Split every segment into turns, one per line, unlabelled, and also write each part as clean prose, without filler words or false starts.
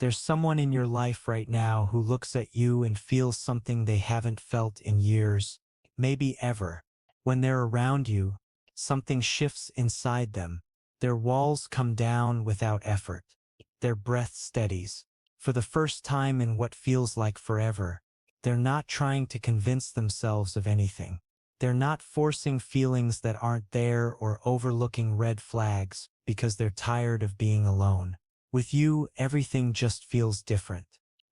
There's someone in your life right now who looks at you and feels something they haven't felt in years, maybe ever. When they're around you, something shifts inside them. Their walls come down without effort. Their breath steadies. For the first time in what feels like forever, they're not trying to convince themselves of anything. They're not forcing feelings that aren't there or overlooking red flags because they're tired of being alone. With you, everything just feels different.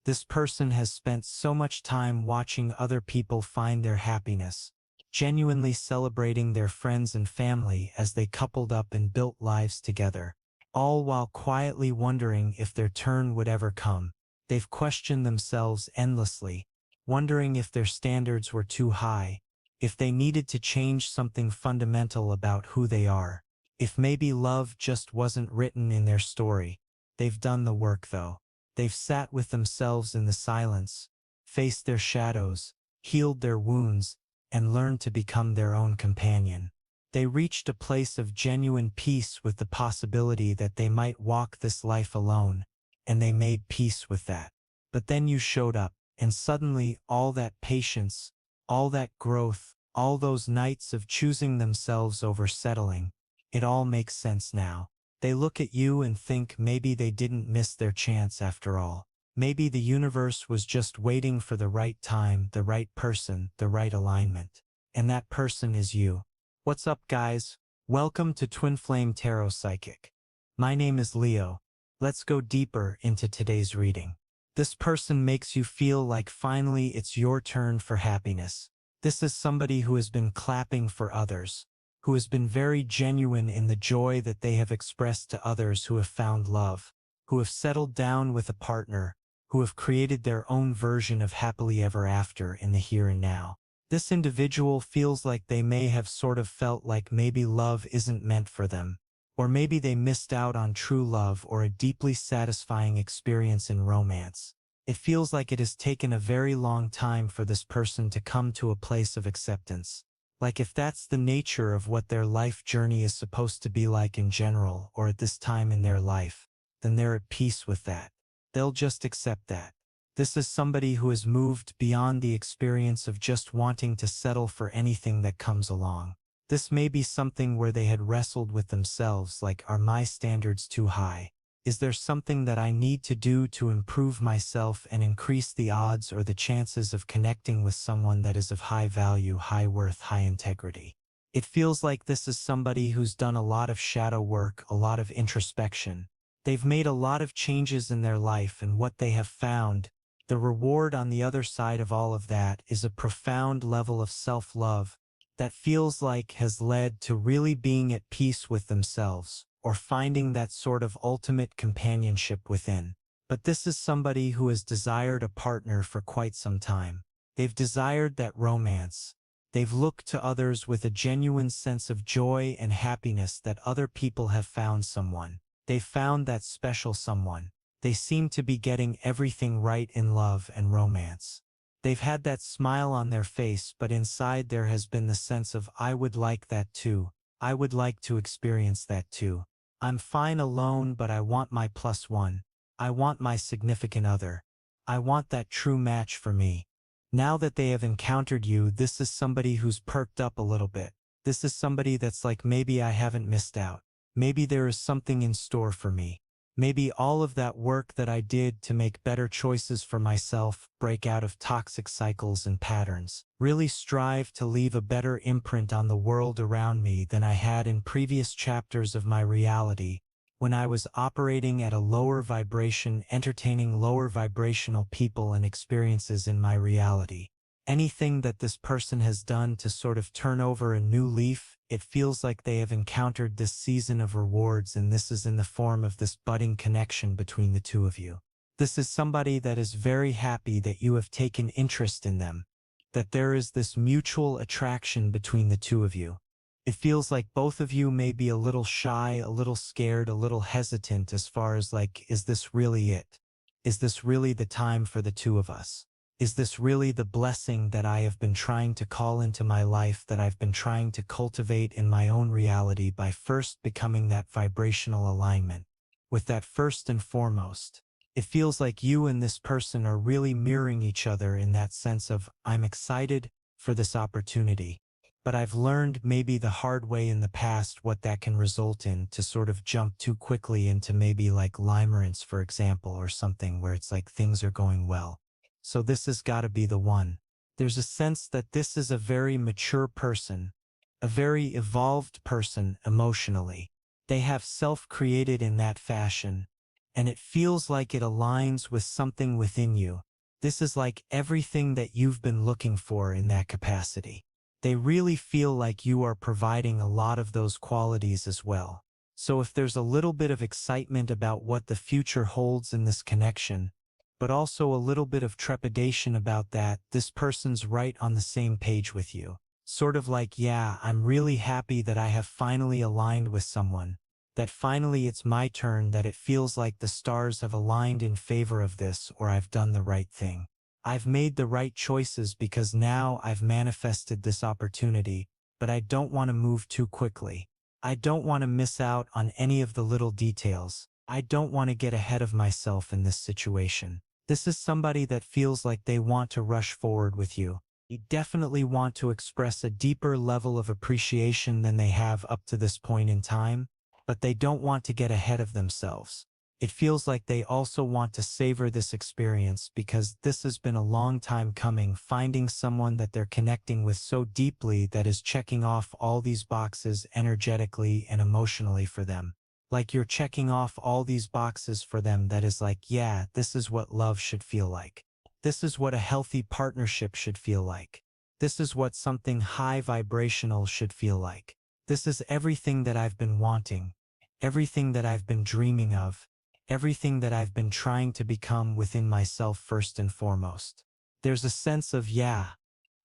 This person has spent so much time watching other people find their happiness, genuinely celebrating their friends and family as they coupled up and built lives together, all while quietly wondering if their turn would ever come. They've questioned themselves endlessly, wondering if their standards were too high, if they needed to change something fundamental about who they are, if maybe love just wasn't written in their story. They've done the work though. They've sat with themselves in the silence, faced their shadows, healed their wounds, and learned to become their own companion. They reached a place of genuine peace with the possibility that they might walk this life alone, and they made peace with that. But then you showed up, and suddenly all that patience, all that growth, all those nights of choosing themselves over settling, it all makes sense now. They look at you and think maybe they didn't miss their chance after all. Maybe the universe was just waiting for the right time, the right person, the right alignment. And that person is you. What's up, guys? Welcome to Twinflame Tarot Psychic. My name is Leo. Let's go deeper into today's reading. This person makes you feel like finally it's your turn for happiness. This is somebody who has been clapping for others, who has been very genuine in the joy that they have expressed to others who have found love, who have settled down with a partner, who have created their own version of happily ever after in the here and now. This individual feels like they may have sort of felt like maybe love isn't meant for them, or maybe they missed out on true love or a deeply satisfying experience in romance. It feels like it has taken a very long time for this person to come to a place of acceptance. Like if that's the nature of what their life journey is supposed to be like in general or at this time in their life, then they're at peace with that. They'll just accept that. This is somebody who has moved beyond the experience of just wanting to settle for anything that comes along. This may be something where they had wrestled with themselves like, are my standards too high? Is there something that I need to do to improve myself and increase the odds or the chances of connecting with someone that is of high value, high worth, high integrity? It feels like this is somebody who's done a lot of shadow work, a lot of introspection. They've made a lot of changes in their life, and what they have found, the reward on the other side of all of that, is a profound level of self-love that feels like has led to really being at peace with themselves, or finding that sort of ultimate companionship within. But this is somebody who has desired a partner for quite some time. They've desired that romance. They've looked to others with a genuine sense of joy and happiness that other people have found someone. They've found that special someone. They seem to be getting everything right in love and romance. They've had that smile on their face, but inside there has been the sense of, I would like that too. I would like to experience that too. I'm fine alone, but I want my plus one. I want my significant other. I want that true match for me. Now that they have encountered you, this is somebody who's perked up a little bit. This is somebody that's like, maybe I haven't missed out. Maybe there is something in store for me. Maybe all of that work that I did to make better choices for myself, break out of toxic cycles and patterns, really strive to leave a better imprint on the world around me than I had in previous chapters of my reality, when I was operating at a lower vibration, entertaining lower vibrational people and experiences in my reality. Anything that this person has done to sort of turn over a new leaf, it feels like they have encountered this season of rewards, and this is in the form of this budding connection between the two of you. This is somebody that is very happy that you have taken interest in them, that there is this mutual attraction between the two of you. It feels like both of you may be a little shy, a little scared, a little hesitant as far as like, is this really it? Is this really the time for the two of us? Is this really the blessing that I have been trying to call into my life, that I've been trying to cultivate in my own reality by first becoming that vibrational alignment with that first and foremost? It feels like you and this person are really mirroring each other in that sense of, I'm excited for this opportunity. But I've learned maybe the hard way in the past what that can result in, to sort of jump too quickly into maybe like limerence, for example, or something where it's like things are going well. So this has got to be the one. There's a sense that this is a very mature person, a very evolved person emotionally. They have self-created in that fashion, and it feels like it aligns with something within you. This is like everything that you've been looking for in that capacity. They really feel like you are providing a lot of those qualities as well. So if there's a little bit of excitement about what the future holds in this connection, but also a little bit of trepidation about that, this person's right on the same page with you. Sort of like, yeah, I'm really happy that I have finally aligned with someone, that finally it's my turn, that it feels like the stars have aligned in favor of this, or I've done the right thing. I've made the right choices because now I've manifested this opportunity, but I don't want to move too quickly. I don't want to miss out on any of the little details. I don't want to get ahead of myself in this situation. This is somebody that feels like they want to rush forward with you. You definitely want to express a deeper level of appreciation than they have up to this point in time, but they don't want to get ahead of themselves. It feels like they also want to savor this experience because this has been a long time coming, finding someone that they're connecting with so deeply that is checking off all these boxes energetically and emotionally for them. Like you're checking off all these boxes for them that is like, yeah, this is what love should feel like. This is what a healthy partnership should feel like. This is what something high vibrational should feel like. This is everything that I've been wanting, everything that I've been dreaming of, everything that I've been trying to become within myself first and foremost. There's a sense of, yeah,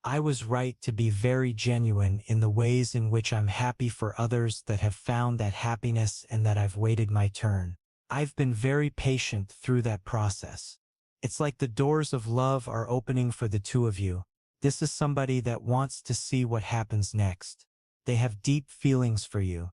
I was right to be very genuine in the ways in which I'm happy for others that have found that happiness and that I've waited my turn. I've been very patient through that process. It's like the doors of love are opening for the two of you. This is somebody that wants to see what happens next. They have deep feelings for you.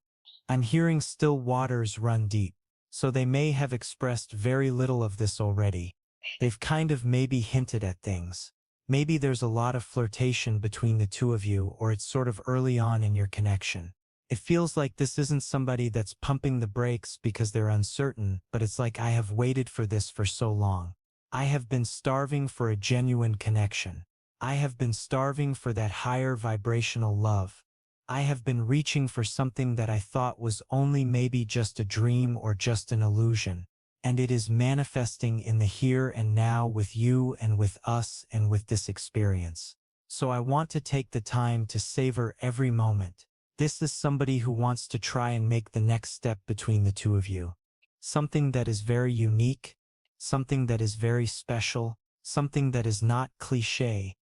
I'm hearing still waters run deep. So they may have expressed very little of this already. They've kind of maybe hinted at things. Maybe there's a lot of flirtation between the two of you, or it's sort of early on in your connection. It feels like this isn't somebody that's pumping the brakes because they're uncertain, but it's like, I have waited for this for so long. I have been starving for a genuine connection. I have been starving for that higher vibrational love. I have been reaching for something that I thought was only maybe just a dream or just an illusion. And it is manifesting in the here and now with you and with us and with this experience. So I want to take the time to savor every moment. This is somebody who wants to try and make the next step between the two of you. Something that is very unique, something that is very special, something that is not cliché.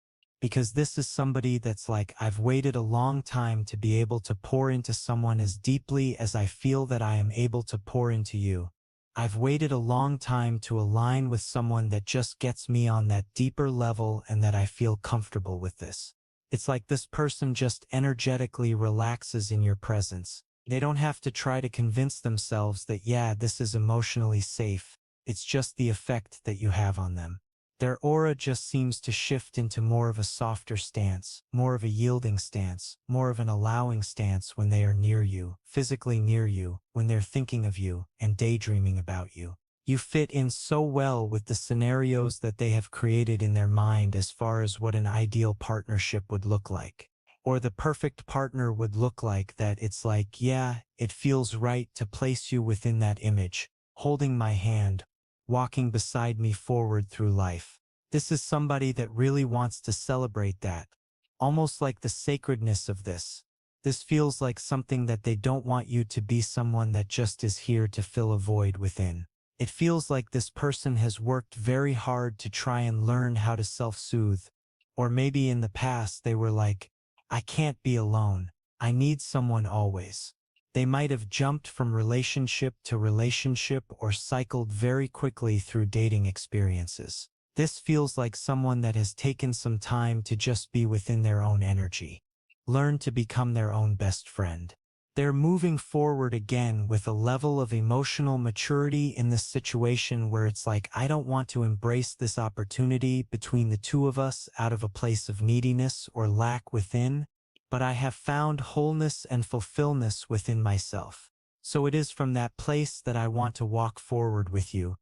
Because this is somebody that's like, I've waited a long time to be able to pour into someone as deeply as I feel that I am able to pour into you. I've waited a long time to align with someone that just gets me on that deeper level and that I feel comfortable with this. It's like this person just energetically relaxes in your presence. They don't have to try to convince themselves that, yeah, this is emotionally safe. It's just the effect that you have on them. Their aura just seems to shift into more of a softer stance, more of a yielding stance, more of an allowing stance when they are near you, physically near you, when they're thinking of you and daydreaming about you. You fit in so well with the scenarios that they have created in their mind as far as what an ideal partnership would look like, or the perfect partner would look like, that it's like, yeah, it feels right to place you within that image, holding my hand, walking beside me forward through life. This is somebody that really wants to celebrate that, almost like the sacredness of this. This feels like something that they don't want you to be someone that just is here to fill a void within. It feels like this person has worked very hard to try and learn how to self-soothe. Or maybe in the past they were like, I can't be alone. I need someone always. They might have jumped from relationship to relationship or cycled very quickly through dating experiences. This feels like someone that has taken some time to just be within their own energy. Learn to become their own best friend. They're moving forward again with a level of emotional maturity in this situation where it's like, I don't want to embrace this opportunity between the two of us out of a place of neediness or lack within, but I have found wholeness and fulfillment within myself. So it is from that place that I want to walk forward with you,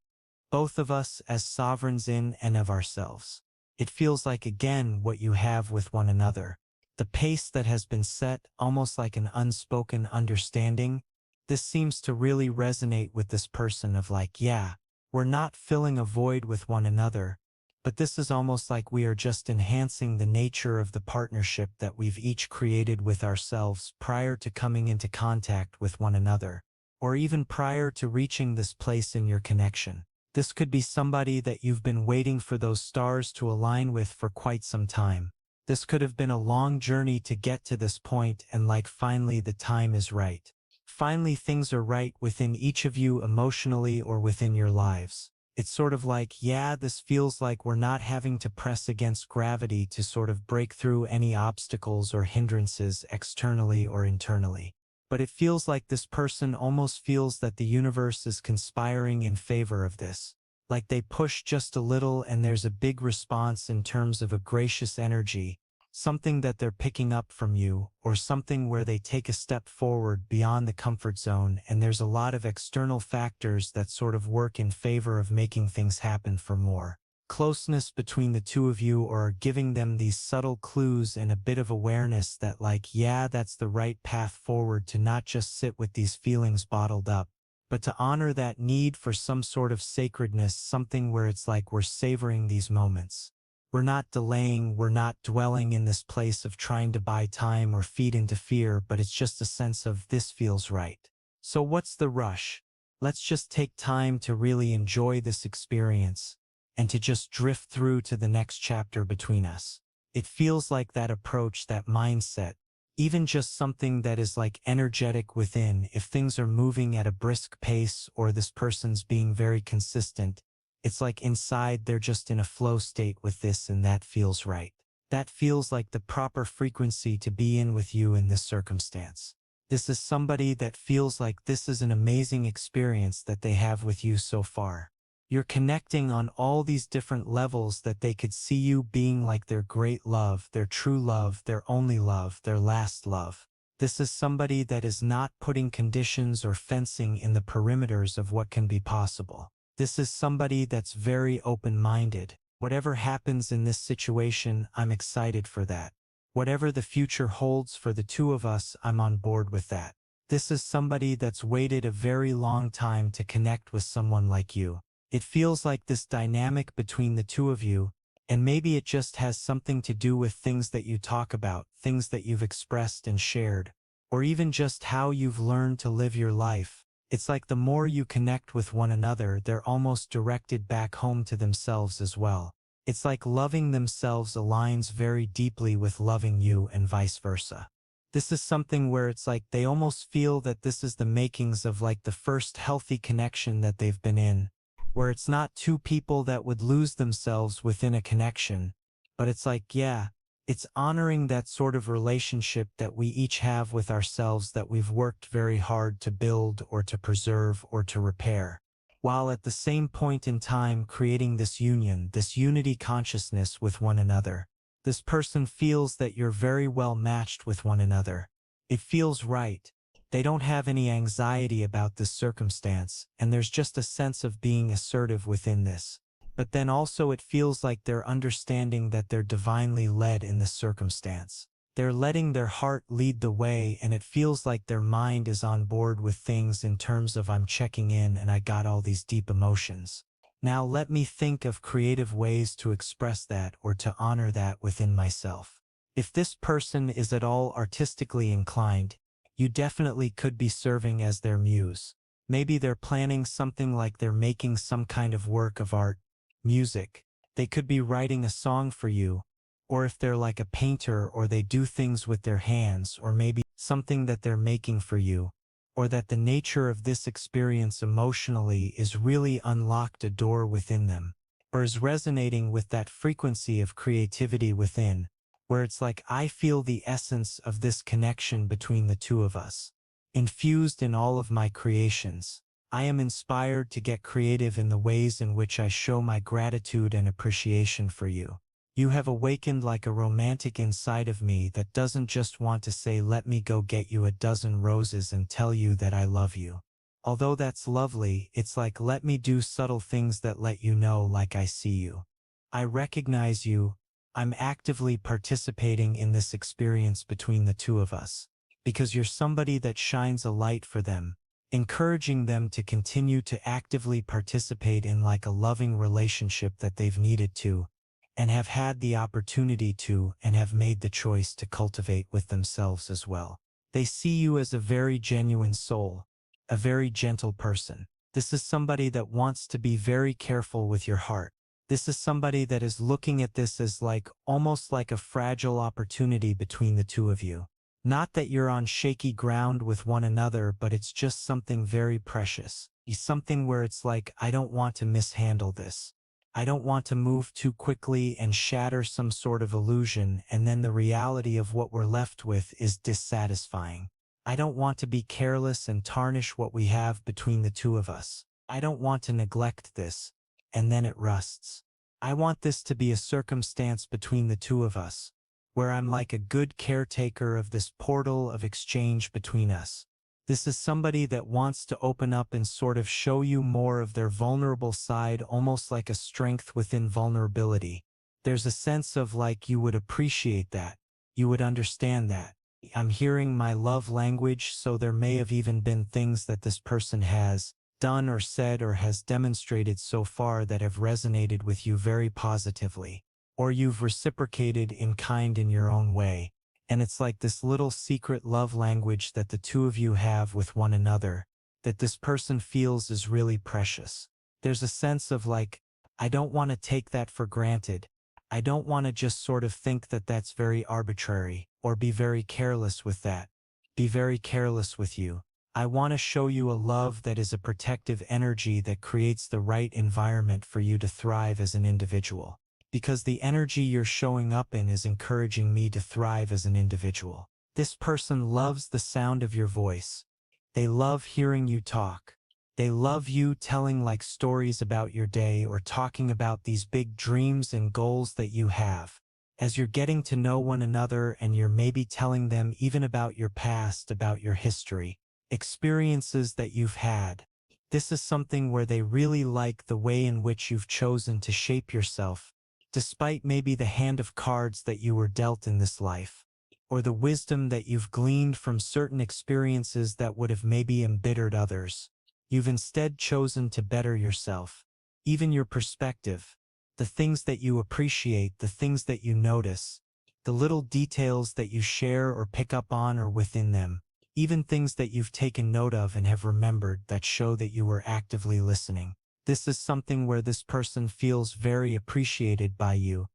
both of us as sovereigns in and of ourselves. It feels like again what you have with one another. The pace that has been set, almost like an unspoken understanding. This seems to really resonate with this person of like, yeah, we're not filling a void with one another, but this is almost like we are just enhancing the nature of the partnership that we've each created with ourselves prior to coming into contact with one another, or even prior to reaching this place in your connection. This could be somebody that you've been waiting for those stars to align with for quite some time. This could have been a long journey to get to this point, and like finally the time is right. Finally things are right within each of you emotionally or within your lives. It's sort of like, yeah, this feels like we're not having to press against gravity to sort of break through any obstacles or hindrances externally or internally. But it feels like this person almost feels that the universe is conspiring in favor of this. Like they push just a little and there's a big response in terms of a gracious energy, something that they're picking up from you, or something where they take a step forward beyond the comfort zone, and there's a lot of external factors that sort of work in favor of making things happen for more closeness between the two of you, or giving them these subtle clues and a bit of awareness that like, yeah, that's the right path forward, to not just sit with these feelings bottled up, but to honor that need for some sort of sacredness, something where it's like we're savoring these moments. We're not delaying, we're not dwelling in this place of trying to buy time or feed into fear, but it's just a sense of this feels right. So what's the rush? Let's just take time to really enjoy this experience and to just drift through to the next chapter between us. It feels like that approach, that mindset, even just something that is like energetic within, if things are moving at a brisk pace or this person's being very consistent, it's like inside they're just in a flow state with this, and that feels right. That feels like the proper frequency to be in with you in this circumstance. This is somebody that feels like this is an amazing experience that they have with you so far. You're connecting on all these different levels that they could see you being like their great love, their true love, their only love, their last love. This is somebody that is not putting conditions or fencing in the perimeters of what can be possible. This is somebody that's very open-minded. Whatever happens in this situation, I'm excited for that. Whatever the future holds for the two of us, I'm on board with that. This is somebody that's waited a very long time to connect with someone like you. It feels like this dynamic between the two of you, and maybe it just has something to do with things that you talk about, things that you've expressed and shared, or even just how you've learned to live your life. It's like the more you connect with one another, they're almost directed back home to themselves as well. It's like loving themselves aligns very deeply with loving you and vice versa. This is something where it's like they almost feel that this is the makings of like the first healthy connection that they've been in, where it's not two people that would lose themselves within a connection, but it's like, yeah, it's honoring that sort of relationship that we each have with ourselves that we've worked very hard to build or to preserve or to repair, while at the same point in time creating this union, this unity consciousness with one another. This person feels that you're very well matched with one another. It feels right. They don't have any anxiety about this circumstance, and there's just a sense of being assertive within this. But then also it feels like they're understanding that they're divinely led in this circumstance. They're letting their heart lead the way, and it feels like their mind is on board with things in terms of I'm checking in and I got all these deep emotions. Now let me think of creative ways to express that or to honor that within myself. If this person is at all artistically inclined, you definitely could be serving as their muse. Maybe they're planning something like they're making some kind of work of art, music. They could be writing a song for you, or if they're like a painter or they do things with their hands, or maybe something that they're making for you, or that the nature of this experience emotionally is really unlocked a door within them, or is resonating with that frequency of creativity within, where it's like I feel the essence of this connection between the two of us. infused in all of my creations. I am inspired to get creative in the ways in which I show my gratitude and appreciation for you. You have awakened like a romantic inside of me that doesn't just want to say, let me go get you a dozen roses and tell you that I love you. Although that's lovely, it's like, let me do subtle things that let you know, like, I see you. I recognize you. I'm actively participating in this experience between the two of us. Because you're somebody that shines a light for them, encouraging them to continue to actively participate in like a loving relationship that they've needed to, and have had the opportunity to, and have made the choice to cultivate with themselves as well. They see you as a very genuine soul, a very gentle person. This is somebody that wants to be very careful with your heart. This is somebody that is looking at this as like almost like a fragile opportunity between the two of you. Not that you're on shaky ground with one another, but it's just something very precious. It's something where it's like, I don't want to mishandle this. I don't want to move too quickly and shatter some sort of illusion, and then the reality of what we're left with is dissatisfying. I don't want to be careless and tarnish what we have between the two of us. I don't want to neglect this, and then it rusts. I want this to be a circumstance between the two of us, where I'm like a good caretaker of this portal of exchange between us. This is somebody that wants to open up and sort of show you more of their vulnerable side, almost like a strength within vulnerability. There's a sense of like you would appreciate that, you would understand that. I'm hearing my love language, so there may have even been things that this person has done or said or has demonstrated so far that have resonated with you very positively. Or you've reciprocated in kind in your own way. And it's like this little secret love language that the two of you have with one another, that this person feels is really precious. There's a sense of like, I don't want to take that for granted. I don't want to just sort of think that that's very arbitrary, or be very careless with that. Be very careless with you. I want to show you a love that is a protective energy that creates the right environment for you to thrive as an individual. Because the energy you're showing up in is encouraging me to thrive as an individual. This person loves the sound of your voice. They love hearing you talk. They love you telling like stories about your day or talking about these big dreams and goals that you have. As you're getting to know one another and you're maybe telling them even about your past, about your history, experiences that you've had. This is something where they really like the way in which you've chosen to shape yourself, despite maybe the hand of cards that you were dealt in this life, or the wisdom that you've gleaned from certain experiences that would have maybe embittered others. You've instead chosen to better yourself, even your perspective, the things that you appreciate, the things that you notice, the little details that you share or pick up on or within them, even things that you've taken note of and have remembered that show that you were actively listening. This is something where this person feels very appreciated by you,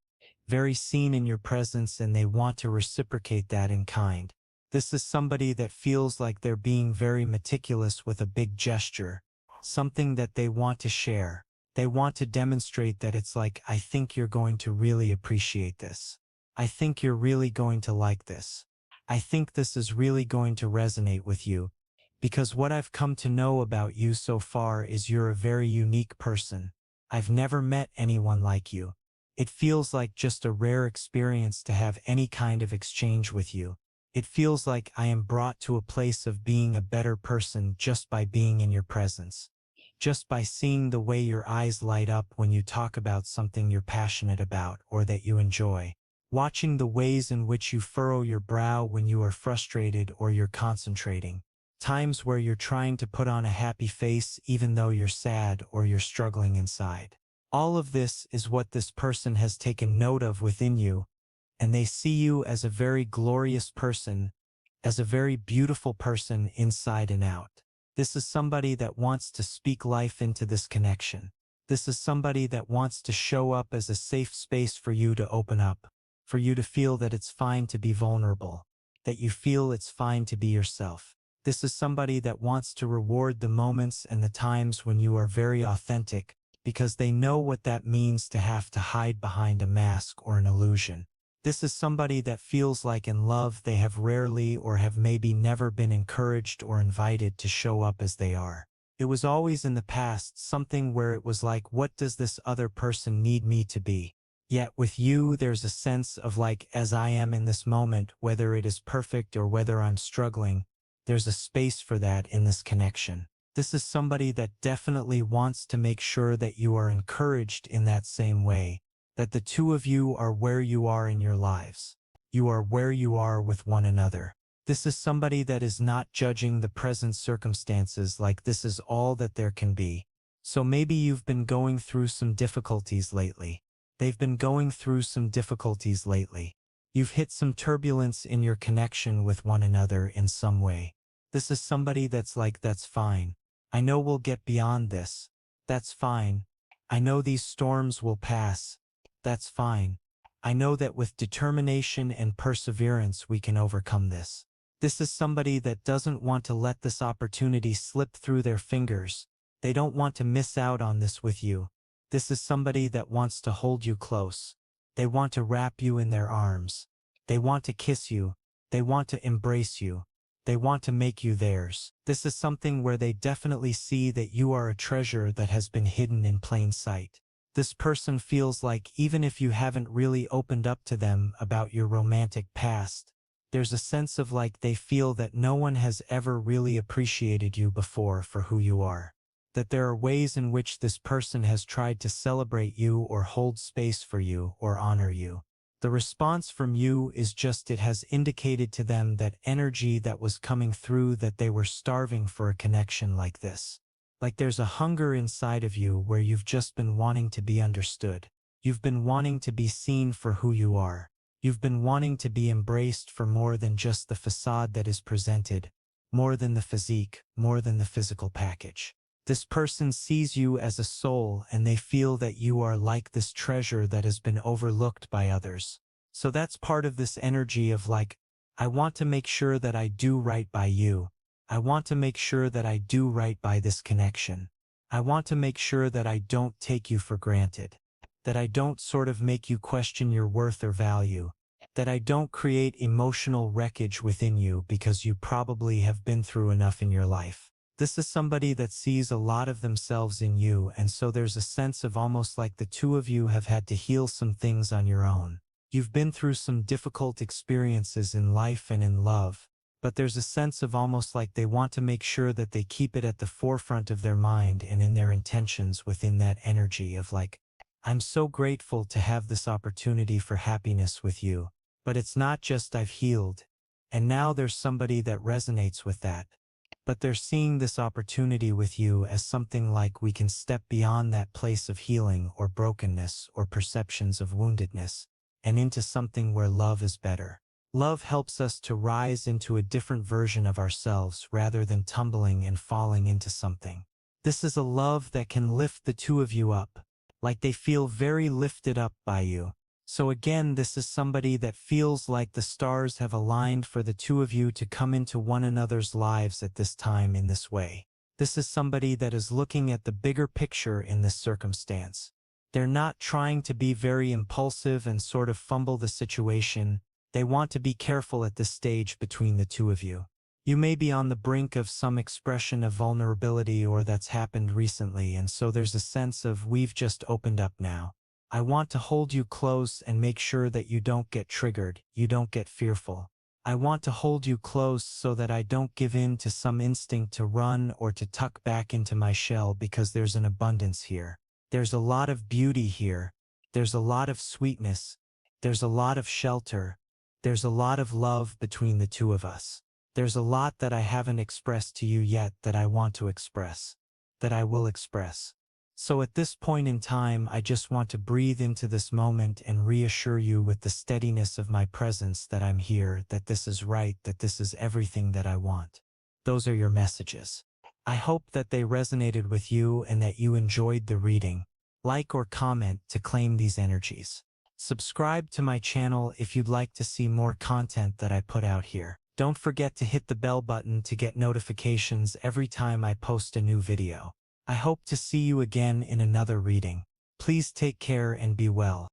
very seen in your presence, and they want to reciprocate that in kind. This is somebody that feels like they're being very meticulous with a big gesture, something that they want to share. They want to demonstrate that it's like, I think you're going to really appreciate this. I think you're really going to like this. I think this is really going to resonate with you. Because what I've come to know about you so far is you're a very unique person. I've never met anyone like you. It feels like just a rare experience to have any kind of exchange with you. It feels like I am brought to a place of being a better person just by being in your presence. Just by seeing the way your eyes light up when you talk about something you're passionate about or that you enjoy. Watching the ways in which you furrow your brow when you are frustrated or you're concentrating. Times where you're trying to put on a happy face even though you're sad or you're struggling inside. All of this is what this person has taken note of within you, and they see you as a very glorious person, as a very beautiful person inside and out. This is somebody that wants to speak life into this connection. This is somebody that wants to show up as a safe space for you to open up, for you to feel that it's fine to be vulnerable, that you feel it's fine to be yourself. This is somebody that wants to reward the moments and the times when you are very authentic, because they know what that means to have to hide behind a mask or an illusion. This is somebody that feels like in love they have rarely or have maybe never been encouraged or invited to show up as they are. It was always in the past something where it was like, what does this other person need me to be? Yet with you, there's a sense of like, as I am in this moment, whether it is perfect or whether I'm struggling, there's a space for that in this connection. This is somebody that definitely wants to make sure that you are encouraged in that same way, that the two of you are where you are in your lives. You are where you are with one another. This is somebody that is not judging the present circumstances like this is all that there can be. So maybe you've been going through some difficulties lately. They've been going through some difficulties lately. You've hit some turbulence in your connection with one another in some way. This is somebody that's like, that's fine. I know we'll get beyond this. That's fine. I know these storms will pass. That's fine. I know that with determination and perseverance we can overcome this. This is somebody that doesn't want to let this opportunity slip through their fingers. They don't want to miss out on this with you. This is somebody that wants to hold you close. They want to wrap you in their arms. They want to kiss you. They want to embrace you. They want to make you theirs. This is something where they definitely see that you are a treasure that has been hidden in plain sight. This person feels like even if you haven't really opened up to them about your romantic past, there's a sense of like they feel that no one has ever really appreciated you before for who you are. That there are ways in which this person has tried to celebrate you or hold space for you or honor you. The response from you is just it has indicated to them that energy that was coming through, that they were starving for a connection like this. Like there's a hunger inside of you where you've just been wanting to be understood. You've been wanting to be seen for who you are. You've been wanting to be embraced for more than just the facade that is presented, more than the physique, more than the physical package. This person sees you as a soul and they feel that you are like this treasure that has been overlooked by others. So that's part of this energy of like, I want to make sure that I do right by you. I want to make sure that I do right by this connection. I want to make sure that I don't take you for granted. That I don't sort of make you question your worth or value. That I don't create emotional wreckage within you because you probably have been through enough in your life. This is somebody that sees a lot of themselves in you, and so there's a sense of almost like the two of you have had to heal some things on your own. You've been through some difficult experiences in life and in love, but there's a sense of almost like they want to make sure that they keep it at the forefront of their mind and in their intentions within that energy of like, I'm so grateful to have this opportunity for happiness with you, but it's not just I've healed, and now there's somebody that resonates with that. But they're seeing this opportunity with you as something like we can step beyond that place of healing or brokenness or perceptions of woundedness and into something where love is better. Love helps us to rise into a different version of ourselves rather than tumbling and falling into something. This is a love that can lift the two of you up, like they feel very lifted up by you. So again, this is somebody that feels like the stars have aligned for the two of you to come into one another's lives at this time in this way. This is somebody that is looking at the bigger picture in this circumstance. They're not trying to be very impulsive and sort of fumble the situation. They want to be careful at this stage between the two of you. You may be on the brink of some expression of vulnerability or that's happened recently, and so there's a sense of we've just opened up now. I want to hold you close and make sure that you don't get triggered, you don't get fearful. I want to hold you close so that I don't give in to some instinct to run or to tuck back into my shell, because there's an abundance here. There's a lot of beauty here. There's a lot of sweetness. There's a lot of shelter. There's a lot of love between the two of us. There's a lot that I haven't expressed to you yet that I want to express, that I will express. So at this point in time, I just want to breathe into this moment and reassure you with the steadiness of my presence that I'm here, that this is right, that this is everything that I want. Those are your messages. I hope that they resonated with you and that you enjoyed the reading. Like or comment to claim these energies. Subscribe to my channel if you'd like to see more content that I put out here. Don't forget to hit the bell button to get notifications every time I post a new video. I hope to see you again in another reading. Please take care and be well.